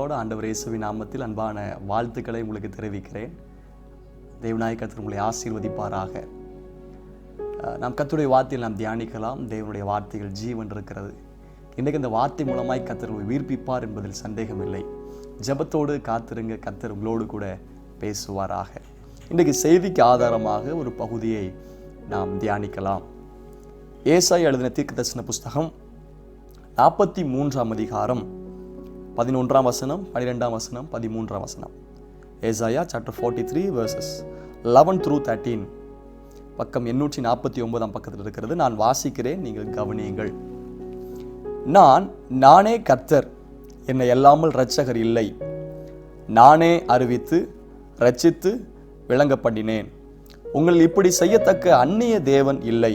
கிருபையோடு ஆண்டவர் இயேசுவின் நாமத்தில் அன்பான வாழ்த்துக்களை உங்களுக்கு தெரிவிக்கிறேன். தேவனாய கர்த்தர் உங்களை ஆசீர்வதிப்பாராக. நாம் கர்த்தருடைய வார்த்தையில் நாம் தியானிக்கலாம். தேவனுடைய வார்த்தைகள் ஜீவன் இருக்கிறது. இன்றைக்கு இந்த வார்த்தை மூலமாய் கர்த்தர் உங்களை உயிர்ப்பிப்பார் என்பதில் சந்தேகம் இல்லை. ஜெபத்தோடு காத்திருங்க, கர்த்தர் உங்களோடு கூட பேசுவாராக. இன்றைக்கு செய்திக்கு ஆதாரமாக ஒரு பகுதியை நாம் தியானிக்கலாம். ஏசாயா எழுதின தீர்க்கதரிசன புஸ்தகம் 43ஆம் அதிகாரம் 11ஆம் வசனம், 12ஆம் வசனம், 13ஆம் வசனம். ஏசாயா சாப்டர் 43 verses 11 through 13. பக்கம் 849ஆம் பக்கத்தில் இருக்கிறது. நான் வாசிக்கிறேன், நீங்கள் கவனியுங்கள். நானே கர்த்தர், என்னை அல்லாமல் இரட்சகர் இல்லை. நானே அறிவித்து இரட்சித்து விளங்க பண்ணினேன். உங்கள் இப்படி செய்யத்தக்க அந்நிய தேவன் இல்லை.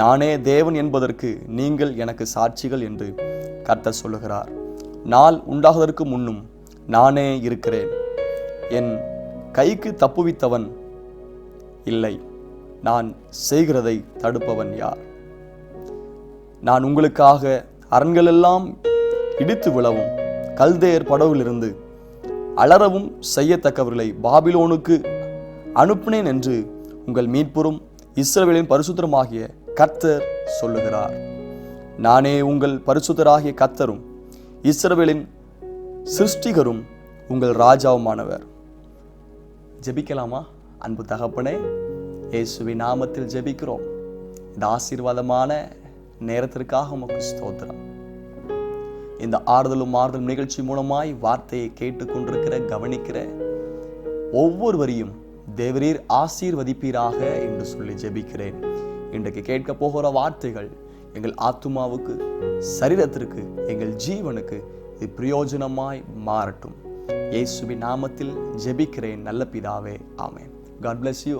நானே தேவன் என்பதற்கு நீங்கள் எனக்கு சாட்சிகள் என்று கர்த்தர் சொல்லுகிறார். நாள் உண்டாவதற்கு முன்னும் நானே இருக்கிறேன். என் கைக்கு தப்புவித்தவன் இல்லை. நான் செய்கிறதை தடுப்பவன் யார்? நான் உங்களுக்காக அரண்களெல்லாம் இடித்து விழவும் கல்தேயர் படவிலிருந்து அலறவும் செய்யத்தக்கவர்களை பாபிலோனுக்கு அனுப்பினேன் என்று உங்கள் மீட்பரும் இஸ்ரவேலின் பரிசுத்தருமாகிய கர்த்தர் சொல்லுகிறார். நானே உங்கள் பரிசுத்தராகிய கர்த்தரும் இஸ்ரவேலின் சிருஷ்டிகரும் உங்கள் ராஜாவுமானவர். ஜெபிக்கலாமா? அன்பு தகப்பனே, இயேசுவின் நாமத்தில் ஜெபிக்கிறோம். இந்த ஆசீர்வாதமான நேரத்திற்காக உமக்கு ஸ்தோத்திரம். இந்த ஆறுதலும் மாறுதலும் நிகழ்ச்சி மூலமாய் வார்த்தையை கேட்டுக்கொண்டிருக்கிற கவனிக்கிற ஒவ்வொருவரையும் தேவரீர் ஆசீர்வதிப்பீராக என்று சொல்லி ஜெபிக்கிறேன். இன்றைக்கு கேட்க போகிற வார்த்தைகள் எங்கள் ஆத்துமாவுக்கு, சரீரத்திற்கு, எங்கள் ஜீவனுக்கு இது பிரயோஜனமாய் மாறட்டும். இயேசுவின் நாமத்தில் ஜெபிக்கிறேன் நல்ல பிதாவே, ஆமென். God bless you.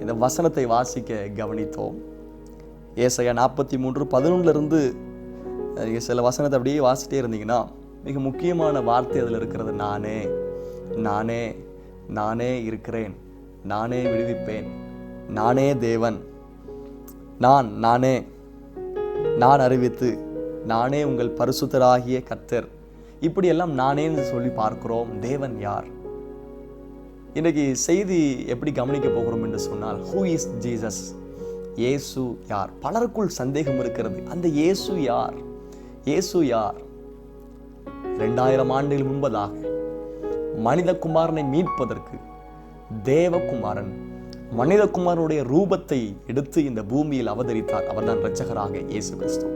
இந்த வசனத்தை வாசிக்க கவனித்தோம். ஏசாயா 43:11 சில வசனத்தை அப்படியே வாசிட்டே இருந்தீங்கன்னா மிக முக்கியமான வார்த்தை அதில் இருக்கிறது. நானே நானே நானே இருக்கிறேன், நானே விடுவிப்பேன், நானே தேவன், நான் அறிவித்து, நானே உங்கள் பரிசுத்தராகிய கர்த்தர். இப்படியெல்லாம் நானேன்னு சொல்லி பார்க்கிறோம். தேவன் யார்? இன்னைக்கு செய்தி எப்படி கவனிக்க போகிறோம் என்று சொன்னால், ஹூ இஸ் ஜீசஸ்? இயேசு யார்? பலருக்குள் சந்தேகம் இருக்கிறது. அந்த இயேசு யார்? இயேசு யார்? 2000 ஆண்டுகள் முன்பதாக மனிதகுமாரனை மீட்பதற்கு தேவகுமாரன் மனிதகுமாரனுடைய ரூபத்தை எடுத்து இந்த பூமியில் அவதரித்தார். அவர்தான் இரட்சகராக இயேசு கிறிஸ்து.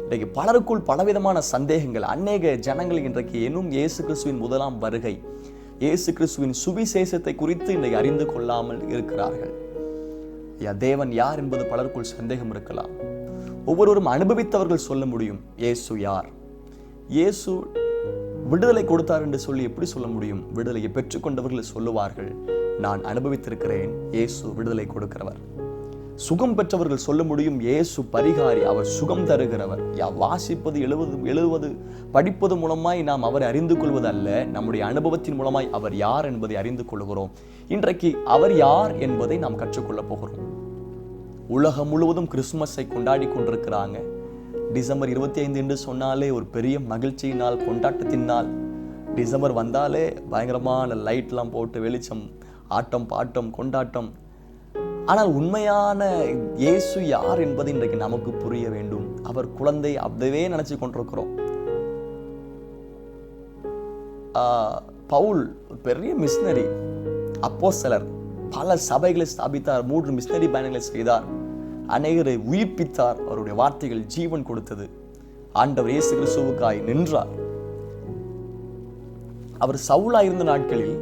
இன்றைக்கு பலருக்குள் பலவிதமான சந்தேகங்கள். அநேக ஜனங்கள் இன்றைக்கு இன்னும் இயேசு கிறிஸ்துவின் முதலாம் வருகை, இயேசு கிறிஸ்துவின் சுவிசேஷத்தை குறித்து இன்றைக்கு அறிந்து கொள்ளாமல் இருக்கிறார்கள். தேவன் யார் என்பது பலருக்குள் சந்தேகம் இருக்கலாம். ஒவ்வொருவரும் அனுபவித்தவர்கள் சொல்ல முடியும் இயேசு யார். இயேசு விடுதலை கொடுத்தார் என்று சொல்லி எப்படி சொல்ல முடியும்? விடுதலையை பெற்றுக்கொண்டவர்கள் சொல்லுவார்கள், நான் அனுபவித்திருக்கிறேன், இயேசு விடுதலை கொடுக்கிறவர். சுகம் பெற்றவர்கள் சொல்ல முடியும், இயேசு பரிகாரி, அவர் சுகம் தருகிறவர். வாசிப்பது, எழுதுவது, படிப்பது மூலமாய் நாம் அவரை அறிந்து கொள்வது அல்ல, நம்முடைய அனுபவத்தின் மூலமாய் அவர் யார் என்பதை அறிந்து கொள்கிறோம். இன்றைக்கு அவர் யார் என்பதை நாம் கற்றுக்கொள்ள போகிறோம். உலகம் முழுவதும் கிறிஸ்துமஸை கொண்டாடி கொண்டிருக்கிறாங்க. டிசம்பர் 25 என்று சொன்னாலே ஒரு பெரிய மகிழ்ச்சியினால், கொண்டாட்டத்தினால். டிசம்பர் வந்தாலே பயங்கரமான லைட்லாம் போட்டு வெளிச்சம், ஆட்டம் பாட்டம் கொண்டாட்டம். ஆனால் உண்மையான இயேசு யார் என்பது இன்றைக்கு நமக்கு புரிய வேண்டும். அவர் குழந்தை, அப்படியே நினைச்சு கொண்டிருக்கிறோம். பவுல் பெரிய மிஷனரி, அப்போஸ்தலர், பல சபைகளை ஸ்தாபித்தார், 3 மிஷனரி பயணங்களை செய்தார், அநேகரை உயிர்ப்பித்தார். அவருடைய வார்த்தைகள் ஜீவன் கொடுத்தது. ஆண்டவர் இயேசு கிறிஸ்துவுக்காய் நின்றார். அவர் சவுலா இருந்த நாட்களில்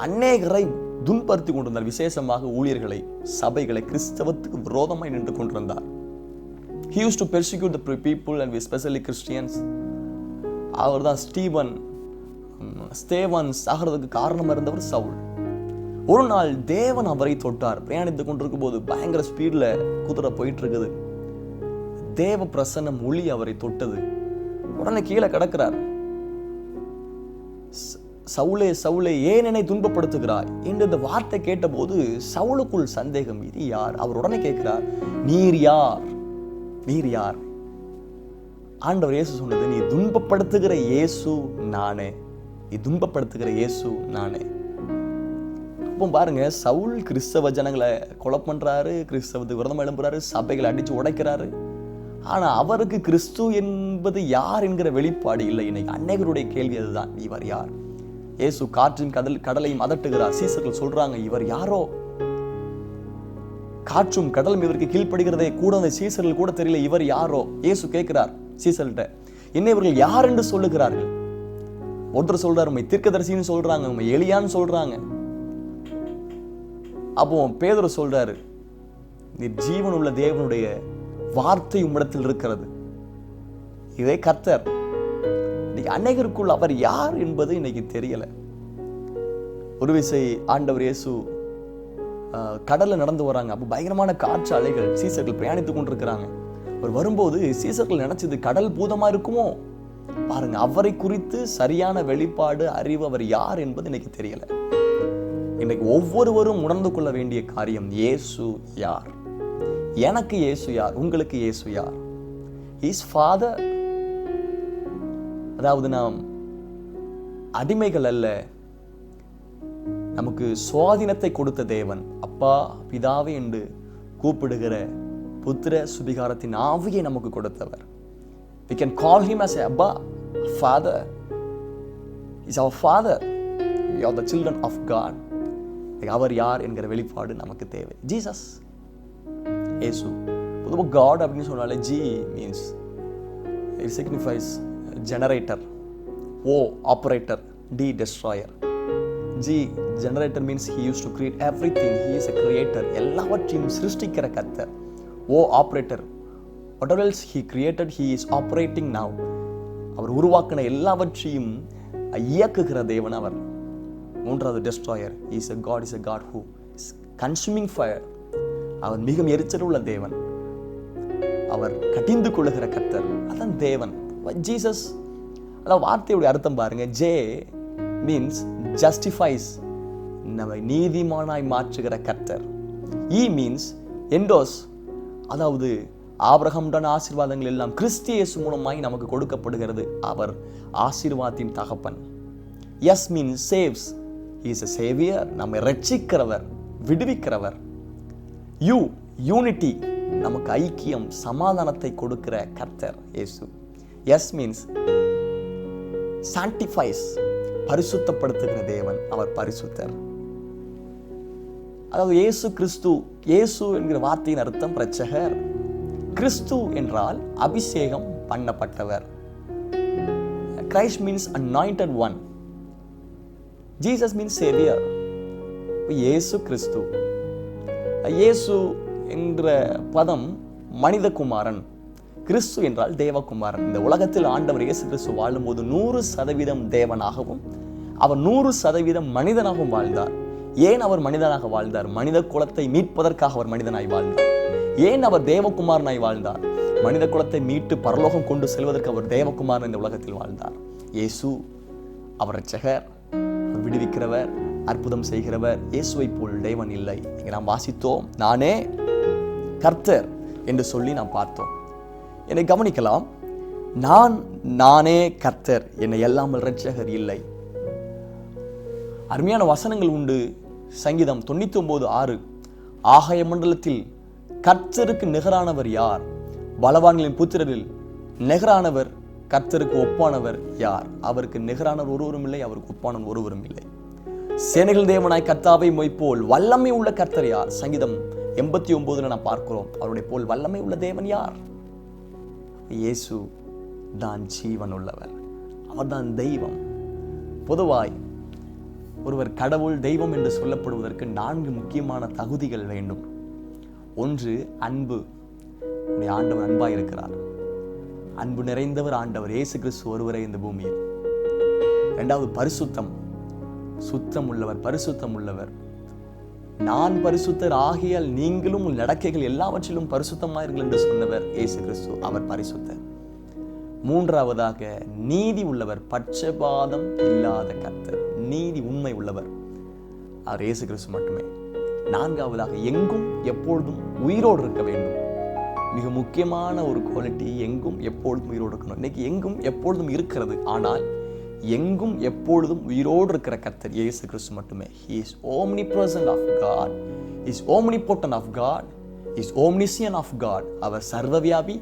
அநேகரை துன்படுத்தி கொண்டிருந்தார். விசேஷமாக ஊழியர்களை, சபைகளை கிறிஸ்தவத்துக்கு விரோதமாய் நின்று கொண்டிருந்தார். He used to persecute the people and especially Christians. அவர்தான் ஸ்தேவான் சாகிறதுக்கு காரணமாக இருந்தவர் சவுல். ஒரு நாள் தேவன் அவரை தொட்டார். பிரயாணித்துக் கொண்டிருக்கும் போது பயங்கர ஸ்பீட்ல குதிரை போயிட்டு இருக்குது. தேவ பிரசன்னம் ஒளி அவரை தொட்டது. உடனே கீழே கிடக்கிறார். சவுலே சவுலே, ஏன் என்னை துன்பப்படுத்துகிறாய் என்று இந்த வார்த்தை கேட்டபோது சவுலுக்குள் சந்தேகம், இது யார்? அவர் உடனே கேட்கிறார், நீர் யார்? ஆண்டவர் இயேசு சொன்னது, நீ துன்பப்படுத்துகிற இயேசு நானே, நீ துன்பப்படுத்துகிற இயேசு நானே. அப்போ பாருங்க, சவுல் கிறிஸ்தவ ஜனங்களை கொலை பண்றாரு, கிறிஸ்தவத்துக்கு விரதம் எழும்புறாரு, சபைகளை அடிச்சு உடைக்கிறாரு. ஆனா அவருக்கு கிறிஸ்து என்பது யார் என்கிற வெளிப்பாடு இல்லை. இன்னைக்கு அநேகருடைய கேள்வி அதுதான், இவர் யார்? இயேசு காற்றின் கடலையும் அதட்டுகிறார். சீசர்கள் சொல்றாங்க, இவர் யாரோ? காற்றும் கடலும் இவருக்கு கீழ்ப்படுகிறதே கூட அந்த சீசர்கள் கூட தெரியல, இவர் யாரோ? இயேசு கேட்கிறார் சீசர்கிட்ட, என்ன இவர்கள் யார் என்று சொல்லுகிறார்கள்? ஒருத்தர் சொல்றாரு, உண்மை தீர்க்கதரிசின்னு சொல்றாங்க, உண்மை எலியான்னு சொல்றாங்க. அப்போ பேதுரு சொல்றாரு, நீ ஜீவன் உள்ள தேவனுடைய வார்த்தை உம்மிடத்தில் இருக்கிறது, இதே கர்த்தர். இன்னைக்கு அநேகருக்குள் அவர் யார் என்பது இன்னைக்கு தெரியல. ஒரு விசை ஆண்டவர் இயேசு கடல்ல நடந்து வராங்க. அப்போ பயங்கரமான காற்று அலைகள், சீசர்கள் பிரயாணித்துக் கொண்டிருக்கிறாங்க. அவர் வரும்போது சீசர்கள் நினைச்சது கடல் பூதமா இருக்குமோ. பாருங்க, அவரை குறித்து சரியான வெளிப்பாடு, அறிவு, அவர் யார் என்பது இன்னைக்கு தெரியல. இன்னைக்கு ஒவ்வொருவரும் உணர்ந்து கொள்ள வேண்டிய காரியம், இயேசு யார்? எனக்கு இயேசு யார்? உங்களுக்கு இயேசு யார்? Is father. அதாவது நாம் அடிமைகள் அல்ல, நமக்கு சுவாதீனத்தை கொடுத்த தேவன், அப்பா பிதாவே என்று கூப்பிடுகிற புத்திர சுபிகாரத்தின் ஆவியை நமக்கு கொடுத்தவர். We can call him as Abba, Father. He's our Father. We are the children of God. அவர் யார் என்கிற வெளிப்பாடு நமக்கு தேவை. ஜீசஸ், இயேசு. பொதுவாக காட் அப்படின்னு சொன்னாலே G means it signifies generator, O operator, D destroyer. G generator means he used to create everything. He is a creator. எல்லாவற்றையும் சிருஷ்டிக்கிற கர்த்தர். ஓ operator, whatever else he created, he is operating now. அவர் உருவாக்கின எல்லாவற்றையும் இயக்குகிற தேவன் அவர். மூன்றாவது destroyer, he is a God who is consuming fire. அவர் மிகவும் எரிச்சல் உள்ள தேவன், அவர் கடிந்து கொள்ளுகிற கர்த்தர், அதான் தேவன். ஜீசஸ், அதாவது வார்த்தையுடைய அர்த்தம் பாருங்க, ஜே மீன்ஸ் ஜஸ்டிஃபைஸ், நம்மை நீதிமானாய் மாற்றுகிற கர்த்தர். ஈ மீன்ஸ் எண்டோஸ், அதாவது ஆபிரகாமுடன் ஆசீர்வாதங்கள் எல்லாம் கிறிஸ்து இயேசு மூலமாய் நமக்கு கொடுக்கப்படுகிறது, அவர் ஆசீர்வாதத்தின் தகப்பன். S means saves, he is a savior, நம்மை ரட்சிக்கிறவர், விடுவிக்கிறவர். யூ யூனிட்டி, நமக்கு ஐக்கியம், சமாதானத்தை கொடுக்கிற கர்த்தர் இயேசு. எஸ் மீன்ஸ் சான்டிஃபைஸ், பரிசுத்தப்படுத்துகிற தேவன், அவர் பரிசுத்தர். அதாவது இயேசு கிறிஸ்து, இயேசு என்கிற வார்த்தையின் அர்த்தம் இரட்சகர். கிறிஸ்து என்றால் அபிஷேகம் பண்ணப்பட்டவர். Christ means anointed one. Jesus means saviour. இயேசு கிறிஸ்து, இயேசு என்ற பதம் மனிதகுமாரன், கிறிஸ்து என்றால் தேவகுமாரன். இந்த உலகத்தில் ஆண்டவர் இயேசு கிறிஸ்து வாழும்போது 100% தேவனாகவும் அவர் 100% மனிதனாகவும் வாழ்ந்தார். ஏன் அவர் மனிதனாக வாழ்ந்தார்? மனித குலத்தை மீட்பதற்காக அவர் மனிதனாய் வாழ்ந்தார். ஏன் அவர் தேவகுமாரனாய் வாழ்ந்தார்? மனித குலத்தை மீட்டு பரலோகம் கொண்டு செல்வதற்கு அவர் தேவகுமாரன் இந்த உலகத்தில் வாழ்ந்தார். இயேசு அவர் இரட்சகர், விடுவிக்கிறவர், அற்புதம் செய்கிறவர். இயேசுவை போல் தேவன் இல்லை. இங்கே நாம் வாசித்தோம், நானே கர்த்தர் என்று சொல்லி நாம் பார்த்தோம். என்னை கவனிக்கலாம், நானே கர்த்தர், என்னை எல்லாமல் இரட்சகர் இல்லை. அருமையான வசனங்கள் உண்டு. சங்கீதம் 99:6, ஆகாய மண்டலத்தில் கர்த்தருக்கு நிகரானவர் யார்? பலவான்களின் புத்திரரில் நிகரானவர், கர்த்தருக்கு ஒப்பானவர் யார்? அவருக்கு நிகரானவர் ஒருவரும் இல்லை, அவருக்கு ஒப்பானவர் ஒருவரும் இல்லை. சேனைகள் தேவனாய் கர்த்தாவை மொய்போல் வல்லமை உள்ள கர்த்தர் யார்? சங்கீதம் 89 நாம் பார்க்கிறோம். அவருடைய போல் வல்லமை உள்ள தேவன் யார்? இயேசு தான் ஜீவன் உள்ளவர், அவர்தான் தெய்வம். பொதுவாய் ஒருவர் கடவுள் தெய்வம் என்று சொல்லப்படுவதற்கு 4 முக்கியமான தகுதிகள் வேண்டும். ஒன்று, அன்பு. ஆண்டவர் அன்பாய் இருக்கிறார், அன்பு நிறைந்தவர் ஆண்டவர் இயேசு கிறிஸ்து ஒருவரே இந்த பூமியில். 2வது, பரிசுத்தம், சுத்தம் உள்ளவர், பரிசுத்தம் உள்ளவர். நான் பரிசுத்தர் ஆகியால் நீங்களும் உங்கள் நடக்கைகள் எல்லாவற்றிலும் பரிசுத்தமாயிருங்கள் என்று சொன்னவர் இயேசு கிறிஸ்து, அவர் பரிசுத்தர். 3வதாக, நீதி உள்ளவர், பட்சபாதம் இல்லாத கர்த்தர், நீதி உண்மை உள்ளவர், அவர் இயேசு கிறிஸ்து மட்டுமே. 4வதாக, எங்கும் எப்பொழுதும் உயிரோடு இருக்க வேண்டும். மிக முக்கியமான ஒரு குவாலிட்டி, எங்கும் எப்பொழுதும் உயிரோடு இருக்கணும். இன்னைக்கு எங்கும் எப்பொழுதும் இருக்கிறது, ஆனால் எங்கும் எப்பொழுதும் உயிரோடு இருக்கிற கர்த்தர் இயேசு கிறிஸ்து மட்டுமே. He is omnipresent of God, He is omnipotent of God, He is omniscient of God. அவர் சர்வவியாபி,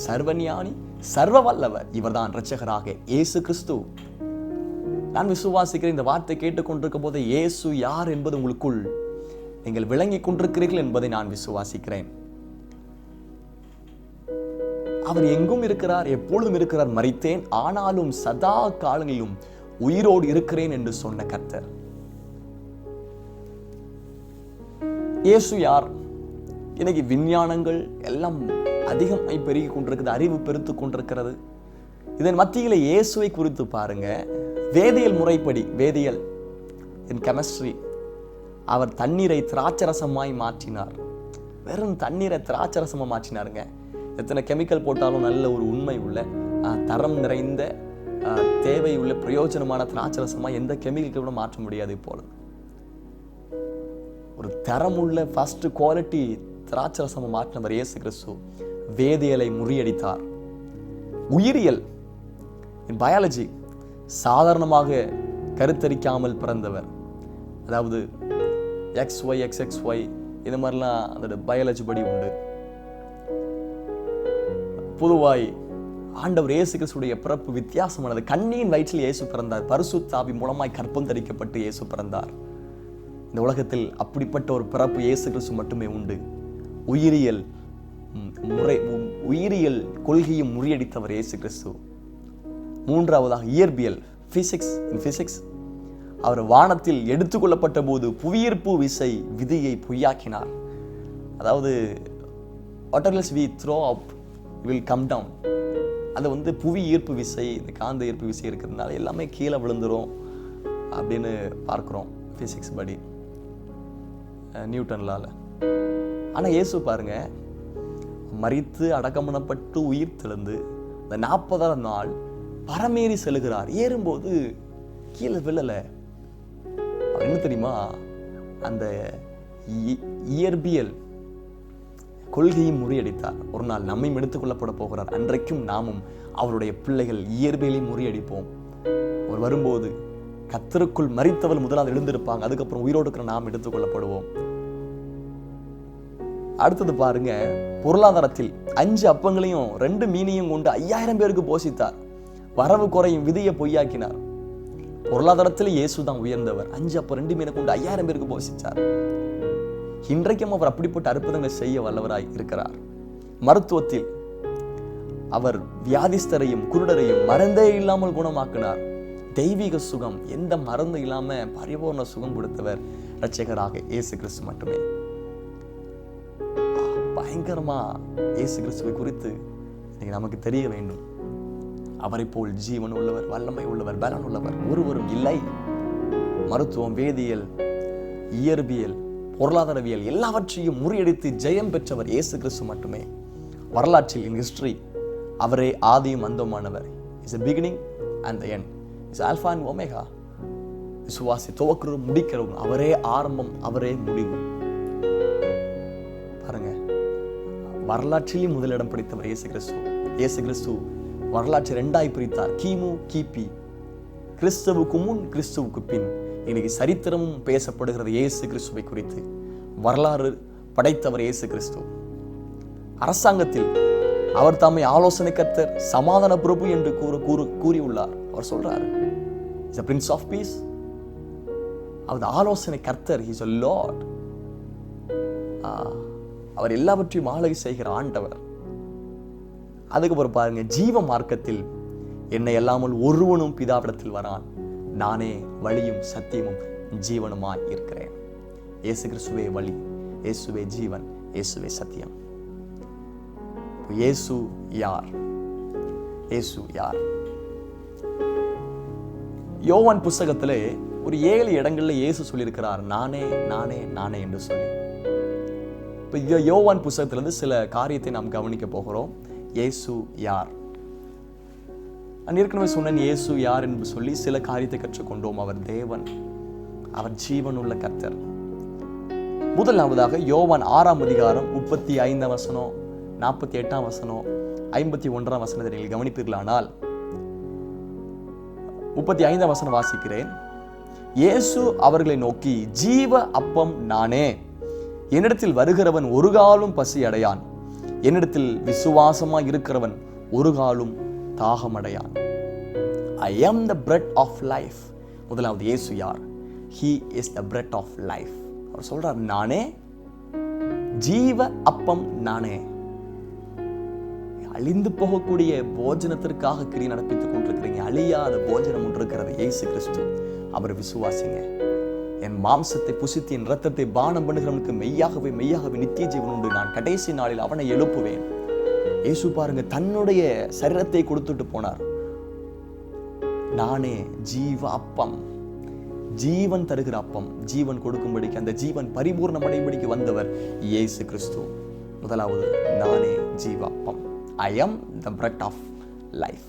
சர்வஞானி, சர்வ வல்லவர். இவர்தான் இரட்சகராக இயேசு கிறிஸ்து. நான் விசுவாசிக்கிறேன், இந்த வார்த்தை கேட்டுக்கொண்டிருக்கும் போது இயேசு யார் என்பது உங்களுக்குள் நீங்கள் விளங்கிக் கொண்டிருக்கிறீர்கள் என்பதை நான் விசுவாசிக்கிறேன். அவர் எங்கும் இருக்கிறார், எப்பொழுதும் இருக்கிறார். மரித்தேன், ஆனாலும் சதா காலங்களிலும் உயிரோடு இருக்கிறேன் என்று சொன்ன கர்த்தர். இயேசு யார்? இன்னைக்கு விஞ்ஞானங்கள் எல்லாம் அதிகமாய் பெருகி கொண்டிருக்கிறது, அறிவு பெருத்து கொண்டிருக்கிறது. இதன் மத்தியில் இயேசுவை குறித்து பாருங்க. வேதியியல் முறைப்படி, வேதியியல் இன் கெமிஸ்ட்ரி, அவர் தண்ணீரை திராட்சரசமாய் மாற்றினார். வெறும் தண்ணீரை திராட்சரசமா மாற்றினாருங்க. எத்தனை கெமிக்கல் போட்டாலும் நல்ல ஒரு உண்மை உள்ள தரம் நிறைந்த தேவை உள்ள பிரயோஜனமான திராட்சரசமா எந்த கெமிக்கல் கூட மாற்ற முடியாது. இப்போது ஒரு தரம் உள்ள ஃபர்ஸ்ட் குவாலிட்டி திராட்சரசமா மாற்றினவர் இயேசு கிறிஸ்து. வேதியியலை முறியடித்தார். உயிரியல், பயாலஜி, சாதாரணமாக கருத்தரிக்காமல் பிறந்தவர். அதாவது XY XXY இந்த மாதிரிலாம் அந்த பயாலஜி படி உண்டு. பொதுவாய் ஆண்டவர் இயேசு கிறிஸ்துடைய பிறப்பு வித்தியாசமானது. கண்ணியின் வயிற்றில் இயேசு பிறந்தார். பரிசுத்த ஆவி மூலமாய் கற்பம் தரிக்கப்பட்டு இயேசு பிறந்தார். இந்த உலகத்தில் அப்படிப்பட்ட ஒரு பிறப்பு இயேசு கிறிஸ்து மட்டுமே உண்டு. உயிரியல் கொள்கையும் முறியடித்தவர் இயேசு கிறிஸ்து. மூன்றாவதாக இயற்பியல், பிசிக்ஸ். அவர் வானத்தில் எடுத்துக்கொள்ளப்பட்ட போது புவியீர்ப்பு விசை விதியை பொய்யாக்கினார். அதாவது whatever else we throw up will come down. அது புவி ஈர்ப்பு விசை, இந்த காந்த ஈர்ப்பு விசை இருக்கிறதுனால எல்லாமே கீழே விழுந்துரும் அப்படின்னு பார்க்குறோம் பிசிக்ஸ் படி, நியூட்டன்லால. ஆனால் இயேசு பாருங்க, மரித்து அடக்கம் பண்ணப்பட்டு உயிர் தெழுந்து இந்த 40ஆம் நாள் பரமேறி செல்கிறார். ஏறும்போது கீழே விழலை. அவர் என்ன தெரியுமா, அந்த இயற்பியல் கொள்கையை முறியடித்தார். ஒரு நாள் நம்மையும் எடுத்துக்கொள்ளப்பட போகிறார். அன்றைக்கும் நாமும் அவருடைய பிள்ளைகள் இயற்பியலை முறியடிப்போம். அவர் வரும்போது கர்த்தருக்குள் மரித்தவர் முதலாவது எழுந்திருப்பாங்க. அதுக்கப்புறம் உயிரோடு இருக்கிற நாம் எடுத்துக்கொள்ளப்படுவோம். அடுத்தது பாருங்க, பொருளாதாரத்தில் 5 அப்பங்களையும் 2 மீனையும் கொண்டு 5000 பேருக்கு போஷித்தார். வரவு குறையும் விதியை பொய்யாக்கினார். பொருளாதாரத்தில் இயேசு தான் உயர்ந்தவர். 5 அப்பம் 2 மீனை கொண்டு 5000 பேருக்கு போஷித்தார். இன்றைக்கும் அவர் அப்படிப்பட்ட அற்புதங்களை செய்ய வல்லவராய் இருக்கிறார். மருத்துவத்தில் அவர் வியாதிஸ்தரையும் குருடரையும் மருந்தே இல்லாமல் குணமாக்கினார். தெய்வீக சுகம், எந்த மருந்து இல்லாம பரிபூர்ண சுகம் கொடுத்தவர் இரட்சகராக இயேசு கிறிஸ்து மட்டுமே. பயங்கரமா இயேசு கிறிஸ்துவை குறித்து நமக்கு தெரிய வேண்டும். அவரை போல் ஜீவன் உள்ளவர், வல்லமை உள்ளவர், பலன் உள்ளவர் ஒருவரும் இல்லை. மருத்துவம், வேதியியல், இயற்பியல், பொருளாதாரவியல் எல்லாவற்றையும் முறியடித்து ஜெயம் பெற்றவர் இயேசு கிறிஸ்து மட்டுமே. வரலாற்றில் இன் ஹிஸ்டரி அவரே ஆதியும் அந்தமானவர். Is a beginning and the end. Is alpha and omega. விசுவாசி துவக்கிறதும் முடிக்கிறதும் அவரே ஆரம்பம், அவரே முடிவு. பாருங்க, வரலாற்றிலும் முதலிடம் பிடித்தவர் இயேசு கிறிஸ்து. இயேசு கிறிஸ்து வரலாற்றை 2ஆய் பிரித்தார். கிமு, கிபி. கிறிஸ்துவுக்கு முன், கிறிஸ்துவுக்கு பின். இன்னைக்கு சரித்திரமும் பேசப்படுகிறது இயேசு கிறிஸ்துவை குறித்து. வரலாறு படைத்தவர் இயேசு கிறிஸ்து. அரசாங்கத்தில் அவர் தாமே ஆலோசனை கர்த்தர், சமாதான பிரபு என்று கூறியுள்ளார். அவர் சொல்றாரு, is a prince of peace. அவர் ஆலோசனை கர்த்தர், he is a lord. அவர் எல்லாவற்றையும் ஆளுகை செய்கிற ஆண்டவர். அதுக்கப்புறம் பாருங்க, ஜீவ மார்க்கத்தில் என்னை அல்லாமல் ஒருவனும் பிதாவிடத்தில் வரான், நானே வழியும் சத்தியமும் ஜீவனுமாய் இருக்கிறேன். இயேசு கிறிஸ்துவே வழி, இயேசுவே ஜீவன், இயேசுவே சத்தியம். இயேசு யார்? இயேசு யார்? யோவான் புத்தகத்திலே ஒரு 7 இடங்கள்ல இயேசு சொல்லியிருக்கிறார், நானே நானே நானே என்று சொல்லி. இப்போ யோவான் புத்தகத்திலிருந்து சில காரியத்தை நாம் கவனிக்க போகிறோம். இயேசு யார்? நான் ஏற்கனவே சொன்னேன், இயேசு யார் என்று சொல்லி சில காரியத்தை கற்றுக்கொண்டோம். அவர் தேவன், அவர் ஜீவனுள்ள கர்த்தர். முதலாவதாக யோவான் 6ஆம் அதிகாரம் 35ஆம் வசனம், 48ஆம் வசனம் 51ஆம் வசனத்தை நீங்கள் கவனிப்பீர்களானால் 35ஆம் வசனம் வாசிக்கிறேன். இயேசு அவர்களை நோக்கி, ஜீவ அப்பம் நானே, என்னிடத்தில் வருகிறவன் ஒரு காலும் பசி அடையான், என்னிடத்தில் விசுவாசமாய் இருக்கிறவன் ஒரு காலும் தாகமடையான். I am the bread of life. முதலாவது இயேசு யார்? He is the bread of life. அவர் சொல்றார், நானே ஜீவ அப்பம் நானே. அழிந்து போகக்கூடிய போஜனத்திற்காக கிரியை நடப்பித்துக் கொண்டிருக்கிறீங்க. அழியாத போஜனம் ஒன்று இருக்கிறது, இயேசு கிறிஸ்து. அவர் விசுவாசிங்க. என் மாம்சத்தை புசித்து என் ரத்தத்தை பானம் பண்ணுகிறவனுக்கு மெய்யாகவே மெய்யாகவே நித்திய ஜீவன் உண்டு, நான் கடைசி நாளில் அவனை எழுப்புவேன். இயேசு பாருங்க, தன்னுடைய சரீரத்தை கொடுத்துட்டு போனார். நானே ஜீவ அப்பம், ஜீவன் தருகிற அப்பம், ஜீவன் கொடுக்கும்படிக்கு, அந்த ஜீவன் பரிபூர்ணமடையும்படிக்கு வந்தவர் இயேசு கிறிஸ்து. முதலாவது, நானே ஜீவ அப்பம். I am the bread of life.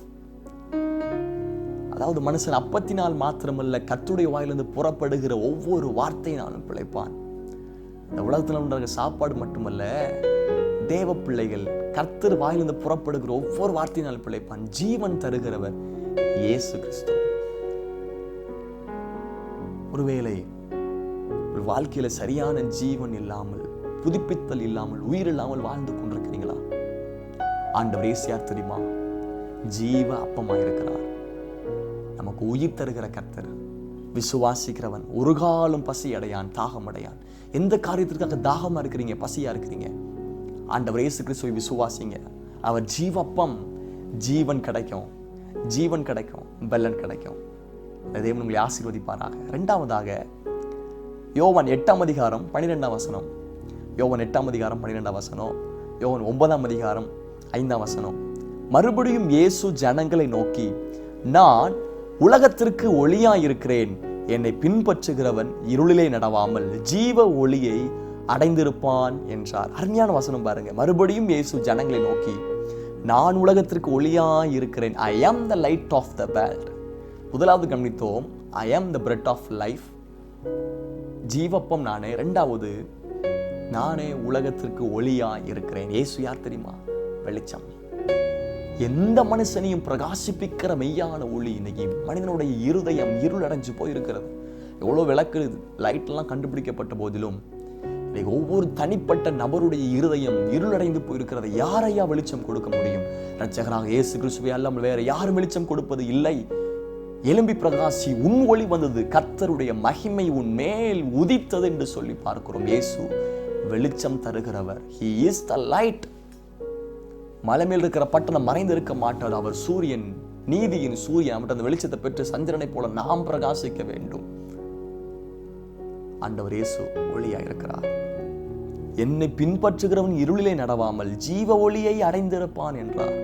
அதாவது மனுஷன் அப்பத்தினால் மாத்திரமல்ல, கர்த்தருடைய வாயிலிருந்து புறப்படுகிற ஒவ்வொரு வார்த்தையினாலும் பிழைப்பான். இந்த உலகத்தில் உண்டாகிற சாப்பாடு மட்டுமல்ல, தேவ பிள்ளைகள் கர்த்தர் வாயிலிருந்து புறப்படுகிற ஒவ்வொரு வார்த்தையினாலும் பிழைப்பான். ஜீவன் தருகிறவர் இயேசு கிறிஸ்து. ஒருவேளை ஒரு வாழ்க்கையில சரியான ஜீவன் இல்லாமல், புதுப்பித்தல் இல்லாமல், உயிர் இல்லாமல் வாழ்ந்து கொண்டிருக்கிறீங்களா? ஆண்டவர் இயேசு யார் தெரியுமா? ஜீவ அப்பமாயிருக்கிறார். நமக்கு உயிர் தருகிற கர்த்தர். விசுவாசிக்கிறவன் ஒரு காலம் பசி அடையான், தாகம் அடையான். எந்த காரியத்திற்காக தாகமா இருக்கிறீங்க, பசியா இருக்கிறீங்க? ஆண்டவர் இயேசு கிறிஸ்துவை விசுவாசிங்க. அவர் ஜீவப்பம். ஜீவன் கிடைக்கும், ஜீவன் கிடைக்கும், பலன் கிடைக்கும். தேவன் உங்களை ஆசீர்வதிப்பாராக. இரண்டாவதாக, யோவான் 8ஆம் அதிகாரம் 12ஆம் வசனம். யோவான் 8ஆம் அதிகாரம் 12ஆம் வசனம். யோவான் 9ஆம் அதிகாரம் 5ஆம் வசனம். மறுபடியும் இயேசு ஜனங்களை நோக்கி, நான் உலகத்திற்கு ஒளியாயிருக்கிறேன், என்னை பின்பற்றுகிறவன் இருளிலே நடவாமல் ஜீவ ஒளியை அடைந்திருப்பான் என்றார். அருமையான வசனம் பாருங்க. மறுபடியும் இயேசு ஜனங்களை நோக்கி, நான் உலகத்திற்கு ஒளியாயிருக்கிறேன். I am the light of the world. முதலாவது கவனித்தோம், I am the bread of life, ஜீவப்பம் நானே. இரண்டாவது, நானே உலகத்திற்கு ஒளியாயிருக்கிறேன். இயேசு யார் தெரியுமா? வெளிச்சம். எந்த மனுஷனையும் பிரகாசிப்பிக்கிற மெய்யான ஒளி. இன்னைக்கு மனிதனுடைய இருதயம் இருள் அடைஞ்சு போயிருக்கிறது. எவ்வளவு விளக்கு லைட் எல்லாம் கண்டுபிடிக்கப்பட்ட போதிலும் இன்னைக்கு ஒவ்வொரு தனிப்பட்ட நபருடைய இருதயம் இருளடைந்து போயிருக்கிறது. யாரையா வெளிச்சம் கொடுக்க முடியும்? இரட்சகராக இயேசு கிறிஸ்துவை அல்லாமல் வேற யாரும் வெளிச்சம் கொடுப்பது இல்லை. எழும்பி பிரகாசி, உன் ஒளி வந்தது, கர்த்தருடைய மகிமை உன் மேல் உதித்தது என்று சொல்லி பார்க்கிறோம். இயேசு வெளிச்சம் தருகிறவர். He is the light. மலை மேல் இருக்கிற பட்டணம் மறைந்து இருக்க மாட்டார். அவர் சூரியன், நீதியின் சூரியன். அவர்கிட்ட அந்த வெளிச்சத்தை பெற்று சந்திரனை போல நாம் பிரகாசிக்க வேண்டும். ஆண்டவர் இயேசு ஒளியாய் இருக்கிறார். என்னை பின்பற்றுகிறவன் இருளிலே நடவாமல் ஜீவ ஒளியை அடைந்திருப்பான் என்றார்.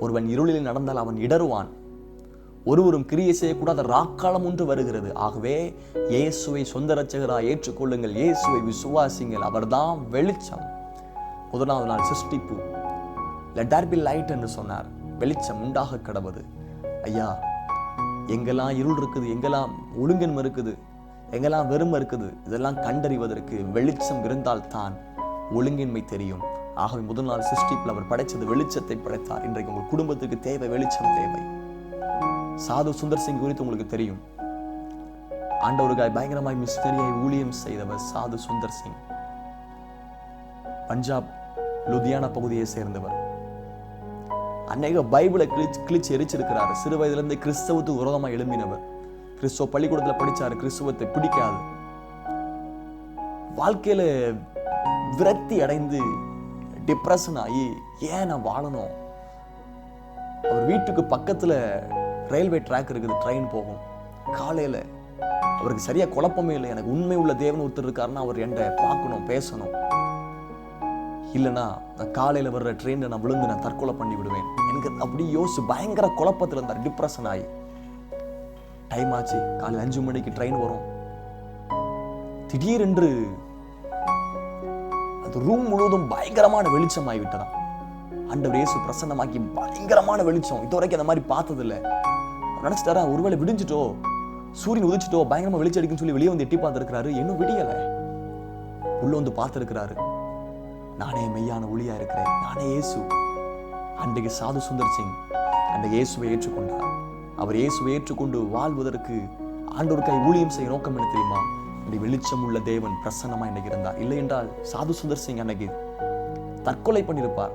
ஒருவன் இருளிலே நடந்தால் அவன் இடறுவான். ஒருவரும் கிரியை செய்யக்கூடாத ராக்காலம் ஒன்று வருகிறது. ஆகவே இயேசுவை சொந்த இரட்சகராய் ஏற்றுக்கொள்ளுங்கள், இயேசுவை விசுவாசிங்கள். அவர்தான் வெளிச்சம். முதலாவது நாள் சிருஷ்டிப்பு. Let there be light என்று சொன்னார். வெளிச்சம் உண்டாக கடவது. ஐயா, எங்கெல்லாம் இருள் இருக்குது, எங்கெல்லாம் ஒழுங்கின்மை இருக்குது, எங்கெல்லாம் வெறுமை இருக்குது, இதெல்லாம் கண்டறிவதற்கு வெளிச்சம் இருந்தால் தான் ஒழுங்கின்மை தெரியும். ஆகவே முதல் நாள் சிருஷ்டிப்பில் அவர் படைத்தது வெளிச்சத்தை படைத்தார். இன்றைக்கு உங்கள் குடும்பத்துக்கு தேவை வெளிச்சம் தேவை. சாது சுந்தர் சிங் குறித்து உங்களுக்கு தெரியும். ஆண்டவருக்காய் பயங்கரமாய் மிஷனரியாய் ஊழியம் செய்தவர் சாது சுந்தர் சிங். பஞ்சாப் லுதியானா பகுதியை சேர்ந்தவர். அநேக பைபிளை கிழிச்சு எரிச்சிருக்கிறார். சிறு வயதிலிருந்து கிறிஸ்தவத்துக்கு விரோதமாக எழும்பினவர். கிறிஸ்துவ பள்ளிக்கூடத்தில் படிச்சாரு. கிறிஸ்துவத்தை பிடிக்காது. வாழ்க்கையில விரக்தி அடைந்து டிப்ரெஷன் ஆகி, ஏன் நான் வாழணும்? அவர் வீட்டுக்கு பக்கத்துல ரயில்வே ட்ராக் இருக்குது, ட்ரெயின் போகும். காலையில அவருக்கு சரியா குழப்பமே இல்லை. எனக்கு உண்மை உள்ள தேவன் ஒருத்தர் இருக்காருன்னா அவர் என்கிட்ட பார்க்கணும், பேசணும். இல்லைன்னா நான் காலையில வர்ற ட்ரெயின்ல நான் விழுந்து நான் தற்கொலை பண்ணி விடுவேன். எனக்கு அப்படி யோசிச்சு பயங்கர குழப்பத்தில் இருந்தார். டிப்ரெஷன் ஆகி, டைம் ஆச்சு, காலையில் 5 மணிக்கு ட்ரெயின் வரும். திடீரென்று அந்த ரூம் முழுவதும் பயங்கரமான வெளிச்சம் ஆகிவிட்டதாம். ஆண்டவர் இயேசு பிரசன்னமாக்கி பயங்கரமான வெளிச்சம். இதுவரைக்கும் அந்த மாதிரி பார்த்ததில்லை. நினைச்சிட்டாரா, ஒருவேளை விடிஞ்சிட்டோ, சூரியன் உதிச்சிட்டோ, பயங்கரமா வெளிச்சம் அடிக்குன்னு சொல்லி வெளியே வந்து எட்டி பார்த்துருக்கிறாரு. இன்னும் விடியலை. உள்ள வந்து பார்த்துருக்கிறாரு. நானே மெய்யான ஒளியா இருக்கிறேன், நானே இயேசு. அன்றைக்கு சாது சுந்தர் சிங் அந்த இயேசுவை ஏற்றுக்கொண்டார். அவர் இயேசுவை ஏற்றுக்கொண்டு வாழ்வதற்கு ஆண்டவருக்காய் ஊழியம் செய்ய நோக்கம் என்ன தெரியுமா? வெளிச்சம் உள்ள தேவன் பிரசன்னமா இன்னைக்கு இருந்தார். இல்லை என்றால் சாது சுந்தர் சிங் அன்னைக்கு தற்கொலை பண்ணியிருப்பார்.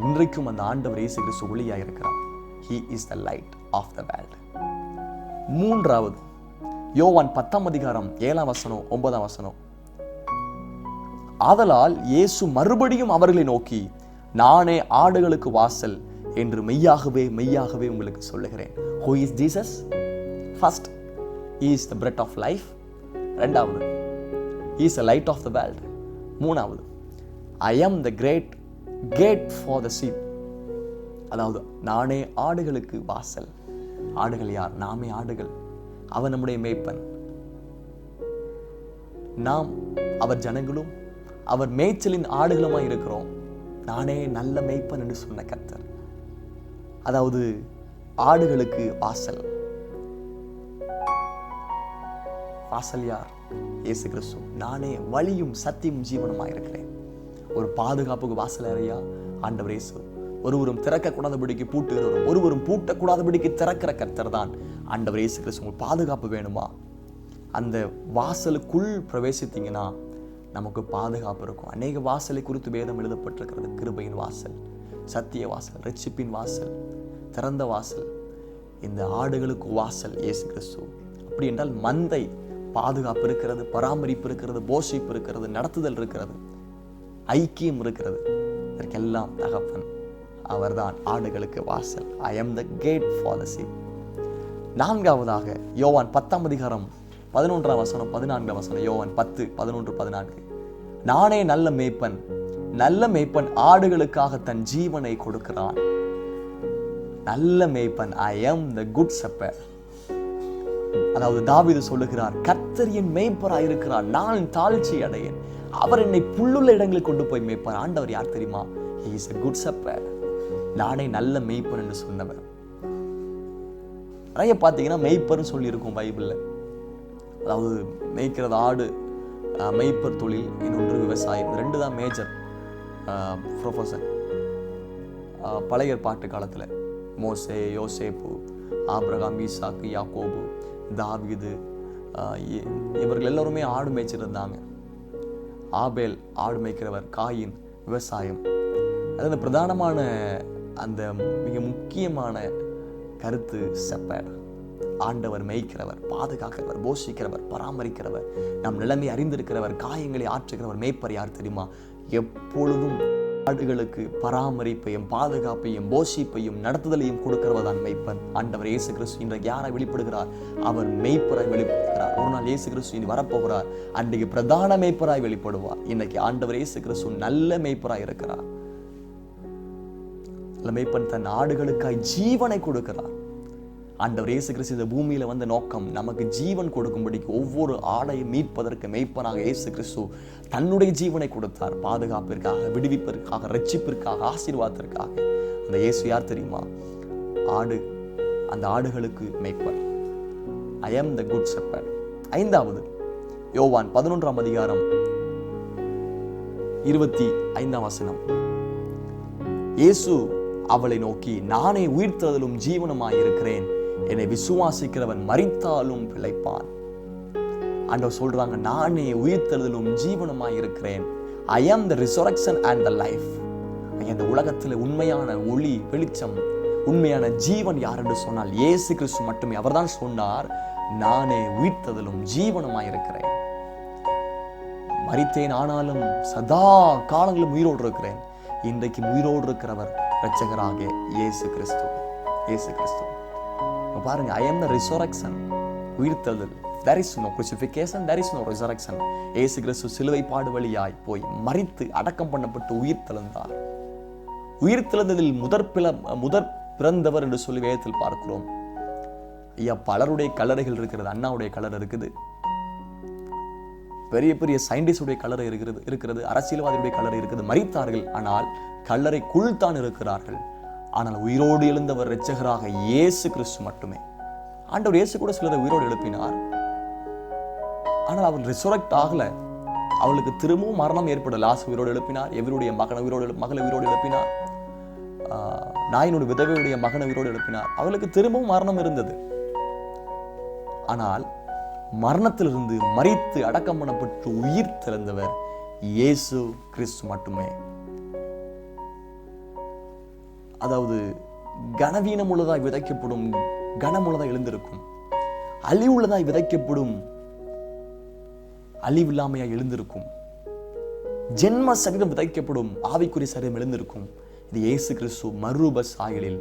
இன்றைக்கும் அந்த ஆண்டவர் இயேசு கிறிஸ்து ஒளியா இருக்கிறார். He is the light of the world. மூன்றாவது யோவான் 10:7-9. ஆதலால் இயேசு மறுபடியும் அவர்களை நோக்கி, நானே ஆடுகளுக்கு வாசல் என்று மெய்யாகவே மெய்யாகவே உங்களுக்கு சொல்லுகிறேன். Who is Jesus? First, He is the bread of life. இரண்டாவது, He is the light of the world. மூணாவது, I am the great gate for the sheep. அதாவது நானே ஆடுகளுக்கு வாசல். ஆடுகள் யார்? நாமே ஆடுகள். அவர் நம்முடைய மேய்ப்பன், நாம் அவர் ஜனங்களும் அவர் மேய்ச்சலின் ஆடுகளுமாய் இருக்கிறோம். நானே நல்ல மேய்ப்பன் என்று சொன்ன கர்த்தர். அதாவது ஆடுகளுக்கு வாசல். வாசல் யார்? இயேசு கிறிஸ்து. நானே வழியும் சத்தியமும் ஜீவனுமாய் இருக்கிறேன். ஒரு பாதுகாப்புக்கு வாசல் அறையா ஆண்டவர் இயேசு. ஒருவரும் திறக்கக்கூடாதபடிக்கு பூட்டுகிறவரும் ஒருவரும் பூட்டக்கூடாதபடிக்கு திறக்கிற கர்த்தர் தான் ஆண்டவர் இயேசு கிறிஸ்து. உங்களுக்கு பாதுகாப்பு வேணுமா? அந்த வாசலுக்குள் பிரவேசித்தீங்கன்னா நமக்கு பாதுகாப்பு இருக்கும். அநேக வாசலை குறித்து வேதம் எழுதப்பட்டிருக்கிறது. கிருபையின் வாசல், சத்திய வாசல், ரட்சிப்பின் வாசல், திறந்த வாசல். இந்த ஆடுகளுக்கு வாசல் இயேசு கிறிஸ்து. அப்படி என்றால் மந்தை பாதுகாப்பு இருக்கிறது, பராமரிப்பு இருக்கிறது, போஷிப்பு இருக்கிறது, நடத்துதல் இருக்கிறது, ஐக்கியம் இருக்கிறது. இதற்கெல்லாம் தகப்பன் அவர்தான் ஆடுகளுக்கு வாசல். I am the gate for the sheep. நான்காவதாக யோவான் 10:11-14. யோவான் 10:11-14. நானே நல்ல மேய்ப்பன், நல்ல மேய்ப்பன் ஆடுகளுக்காக தன் ஜீவனை கொடுக்கிறான். நல்ல மேய்ப்பன், I am the good shepherd. அதாவது தாவீது சொல்லுகிறார், கர்த்தர் என் மேய்ப்பராய் இருக்கிறார், நான் தாழ்ச்சி அடையேன், அவர் என்னை புல்லுள்ள இடங்களில் கொண்டு போய் மேய்ப்பார். ஆண்டவர் யார் தெரியுமா? He is a good shepherd. நானே நல்ல மேய்ப்பன் என்று சொன்னவர். நிறைய பார்த்தீங்கன்னா மெய்ப்பர்னு சொல்லி இருக்கும் பைபிள்ல. அதாவது மேய்க்கிறது ஆடு, மெய்ப்பர் தொழில், இன்னொன்று விவசாயம். ரெண்டு தான் மேஜர் ப்ரொஃபஷன். பழைய பாட்டு காலத்தில் மோசே, யோசேப்பு, ஆபிரகாம், ஈசாக்கு, யாக்கோபு, தாவீது, இவர்கள் எல்லோருமே ஆடு மேய்ச்சிருந்தாங்க. ஆபேல் ஆடு மேய்க்கிறவர், காயின் விவசாயம். அது பிரதானமான அந்த மிக முக்கியமான கருத்து செப்பேட். ஆண்டவர் மேய்க்கிறவர், பாதுகாக்கிறவர், போஷிக்கிறவர், பராமரிக்கிறவர், நம் நிலைமை அறிந்திருக்கிறவர், காயங்களை ஆற்றுகிறவர். மேய்ப்பர் யார் தெரியுமா? எப்பொழுதும் ஆடுகளுக்கு பராமரிப்பையும் பாதுகாப்பையும் போஷிப்பையும் நடத்துதலையும் கொடுக்கிறவர் தான் மேய்ப்பன். ஆண்டவர் இயேசு கிறிஸ்து இன்றைக்கு யாரை வெளிப்படுகிறார்? அவர் மேய்ப்பராய் வெளிப்படுகிறார். ஒரு நாள் இயேசு கிறிஸ்து இனி வரப்போகிறார். அன்றைக்கு பிரதான மேய்ப்பராய் வெளிப்படுவார். இன்னைக்கு ஆண்டவர் இயேசு கிறிஸ்து நல்ல மேய்ப்பராய் இருக்கிறார். மேய்ப்பன் தன் ஆடுகளுக்காய் ஜீவனை கொடுக்கிறார். ஆண்டவர் இயேசு கிறிஸ்து இந்த பூமியில வந்த நோக்கம் நமக்கு ஜீவன் கொடுக்கும்படிக்கு, ஒவ்வொரு ஆடையை மீட்பதற்கு மேய்ப்பனாக இயேசு கிறிஸ்து தன்னுடைய ஜீவனை கொடுத்தார். பாதுகாப்பிற்காக, விடுவிப்பிற்காக, ரட்சிப்பிற்காக, ஆசீர்வாதத்திற்காக. அந்த இயேசு யார் தெரியுமா? ஆடு, அந்த ஆடுகளுக்கு மேய்ப்பர். I am the good shepherd. ஐந்தாவது யோவான் 11:25. இயேசு அவளை நோக்கி, நானே உயிர்த்தெழுதலும் ஜீவனுமாய் இருக்கிறேன், என்னை விசுவாசிக்கிறவன் மரித்தாலும் பிழைப்பான். ஆண்டவர் சொல்றாங்க, நானே உயிர்த்தெழுதலும் ஜீவனுமாய் இருக்கிறேன். I am the resurrection and the life. இந்த உலகத்தில் உண்மையான ஒளி, வெளிச்சம், உண்மையான ஜீவன் யார் என்று சொன்னால் இயேசு கிறிஸ்து மட்டுமே. அவர்தான் சொன்னார், நானே உயிர்த்தெழுதலும் ஜீவனுமாய் இருக்கிறேன். மரித்தேன், ஆனாலும் சதா காலங்களும் உயிரோடு இருக்கிறேன். இன்றைக்கு உயிரோடு இருக்கிறவர் இரட்சகராக இயேசு கிறிஸ்து. இயேசு கிறிஸ்து பாருங்க, I am the resurrection. உயிர்த்தெழுதல். There is no crucifixion, there is no resurrection. இயேசு கிறிஸ்து சிலுவை பாடு வழியாய் போய் மரித்து அடக்கம் பண்ணப்பட்டு உயிர்த்தெழுந்தார். உயிர்த்தெழுந்ததில் முதற் பிறந்தவர் என்று சொல்லி வேதத்தில் பார்க்கிறோம். ஐயா, பலருடைய கல்லறைகள் இருக்கிறது. அண்ணாவுடைய கல்லறை இருக்குது, பெரிய பெரிய சயின்டிஸ்டுடைய கல்லறை இருக்கிறது, அரசியல்வாதியுடைய கல்லறை இருக்குது. மரித்தார்கள், ஆனால் கல்லறைக்குள் தான் இருக்கிறார்கள். ஆனால் உயிரோடு எழுந்தவர் இரட்சகராக இயேசு கிறிஸ்து மட்டுமே. ஆண்டவர் இயேசு கூட சிலரை உயிரோடு எழுப்பினார், ஆனால் அவர் ரிசரக்ட் ஆகல. அவளுக்கு திரும்பவும் மரணம் ஏற்பட லாசர் உயிரோடு எழுப்பினார். எவருடைய மகனை உயிரோடு எழுப்பினார். நாயினுடைய விதவையுடைய மகனை உயிரோடு எழுப்பினார். அவளுக்கு திரும்பவும் மரணம் இருந்தது. ஆனால் மரணத்திலிருந்து மரித்து அடக்கம் பண்ணப்பட்டு உயிர் திறந்தவர் இயேசு கிறிஸ்து மட்டுமே. அதாவது கனவீனம் உள்ளதாய் விதைக்கப்படும் கனமுள்ளதாய் எழுந்திருக்கும், அழிவுள்ளதாய் விதைக்கப்படும் அழிவில்லாமையாய் எழுந்திருக்கும், ஜென்ம சரீரம் விதைக்கப்படும் ஆவிக்குரிய சரீரம் எழுந்திருக்கும். இது இயேசு கிறிஸ்து மறுரூப சாயலில்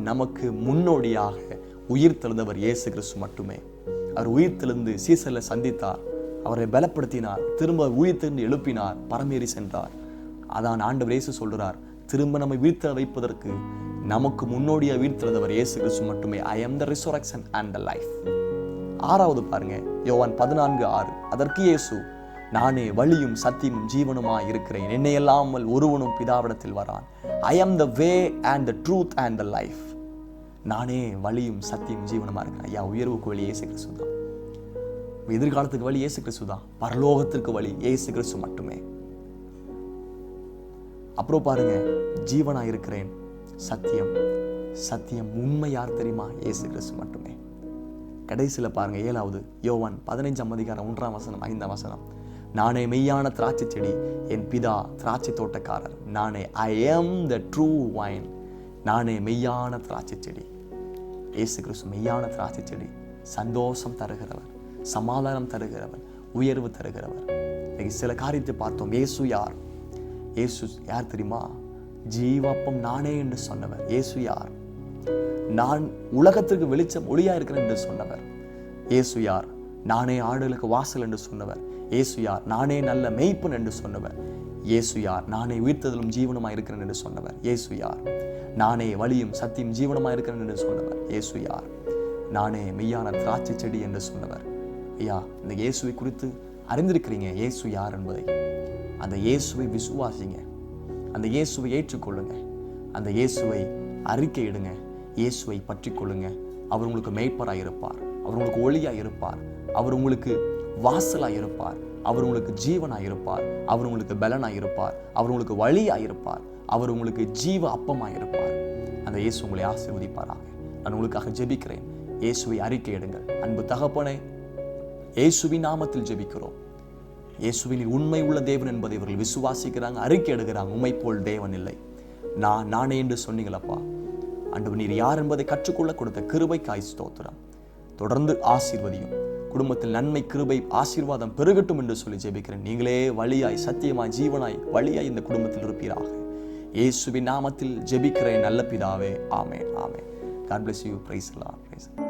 நமக்கு முன்னோடியாக உயிர் தெழுந்தவர் இயேசு கிறிஸ்து மட்டுமே. அவர் உயிர் தெழுந்து சீசர்ல சந்தித்தார், அவரை பலப்படுத்தினார், திரும்ப உயிர் தெழுந்து எழுப்பினார், பரமேறி சென்றார். அதான் ஆண்டவர் இயேசு சொல்றார், திரும்ப நம்மை உயிர்த்தெழ வைப்பதற்கு நமக்கு முன்னோடியாக உயிர் தெழுந்தவர் இயேசு கிறிஸ்து மட்டுமே. I am the resurrection and the life. 6வது பாருங்க, யோவான் 14:6. அதற்கு இயேசு, நானே வழியும் சத்தியமும் ஜீவனுமாய் இருக்கிறேன், என்னை அல்லாமல் ஒருவனும் பிதாவிடத்தில் வரான். I am the way and the truth and the life. நானே வழியும் சத்தியம் ஜீவனுமா இருக்கிறேன். ஐயா, உயர்வுக்கு வழி இயேசு கிறிஸ்து தான். எதிர்காலத்துக்கு வழி இயேசு கிறிஸ்து தான். பரலோகத்திற்கு வழி இயேசு கிறிஸ்து மட்டுமே. அப்புறம் பாருங்க, ஜீவனா இருக்கிறேன், சத்தியம். சத்தியம் உண்மை யார் தெரியுமா? இயேசு கிறிஸ்து மட்டுமே. கடைசியில பாருங்க, 7வது யோவான் 15:1, 5. நானே மெய்யான திராட்சை செடி, என் பிதா திராட்சை தோட்டக்காரர். நானே I am the true vine. நானே மெய்யான திராட்சை செடி. இயேசு கிறிஸ்து மெய்யான திராட்சை செடி. சந்தோஷம் தருகிறவர், சமாதானம் தருகிறவர், உயர்வு தருகிறவர். இன்னைக்கு சில காரியத்தை பார்த்தோம். இயேசு யார்? இயேசு யார் தெரியுமா? ஜீவப்பம் நானே என்று சொன்னவர். இயேசு யார்? நான் உலகத்திற்கு வெளிச்சம் ஒளியா இருக்கிறேன் என்று சொன்னவர். இயேசு யார்? நானே ஆடுகளுக்கு வாசல் என்று சொன்னவர். இயேசு யார்? நானே நல்ல மேய்ப்பன் என்று சொன்னவர். இயேசு யார்? நானே உயிர்த்தெழுதலும் ஜீவனுமாய் இருக்கிறேன் என்று சொன்னவர். இயேசு யார்? நானே வழியும் சத்தியம் ஜீவனுமாய் இருக்கிறேன் என்று சொன்னவர். இயேசு யார்? நானே மெய்யான திராட்சை செடி என்று சொன்னவர். ஐயா, இந்த இயேசுவை குறித்து அறிந்திருக்கிறீங்க, இயேசு யார் என்பதை. அந்த இயேசுவை விசுவாசிங்க, அந்த இயேசுவை ஏற்றுக்கொள்ளுங்க, அந்த இயேசுவை அறிக்கையிடுங்க, இயேசுவை பற்றி கொள்ளுங்க. அவர் உங்களுக்கு மேய்ப்பராய் இருப்பார், அவர் உங்களுக்கு ஒளியாய் இருப்பார், அவர் உங்களுக்கு வாசலாய் இருப்பார், அவர் உங்களுக்கு ஜீவனாய் இருப்பார், அவர் உங்களுக்கு பலனாய் இருப்பார், அவர் உங்களுக்கு வழியாய் இருப்பார், அவர் உங்களுக்கு ஜீவ அப்பமாய் இருப்பார். அந்த இயேசு உங்களை ஆசீர்வதிப்பாராக. நான் உங்களுக்காக ஜெபிக்கிறேன். இயேசுவை அறிக்கையிடுங்கள். அன்பு தகப்பனே, இயேசுவின் நாமத்தில் ஜெபிக்கிறோம். இயேசுவின் உண்மை உள்ள தேவன் என்பதை இவர்கள் விசுவாசிக்கிறாங்க, அறிக்கை எடுக்கிறாங்க. உம்மை போல் தேவன் இல்லை, நானே என்று சொன்னீங்களப்பா. ஆண்டவர், நீர் யார் என்பதை கற்றுக்கொள்ள கொடுத்த கிருபைக்காய் ஸ்தோத்திரம். தொடர்ந்து ஆசீர்வதியும். குடும்பத்தில் நன்மை, கிருபை, ஆசீர்வாதம் பெருகட்டும் என்று சொல்லி ஜெபிக்கிறேன். நீங்களே வழியாய், சத்தியமாய், ஜீவனாய், வழியாய் இந்த குடும்பத்தில் இருப்பீராக. இயேசுவின் நாமத்தில் ஜெபிக்கிறேன் நல்ல பிதாவே. ஆமென், ஆமென். God bless you. Praise the Lord. Praise the Lord.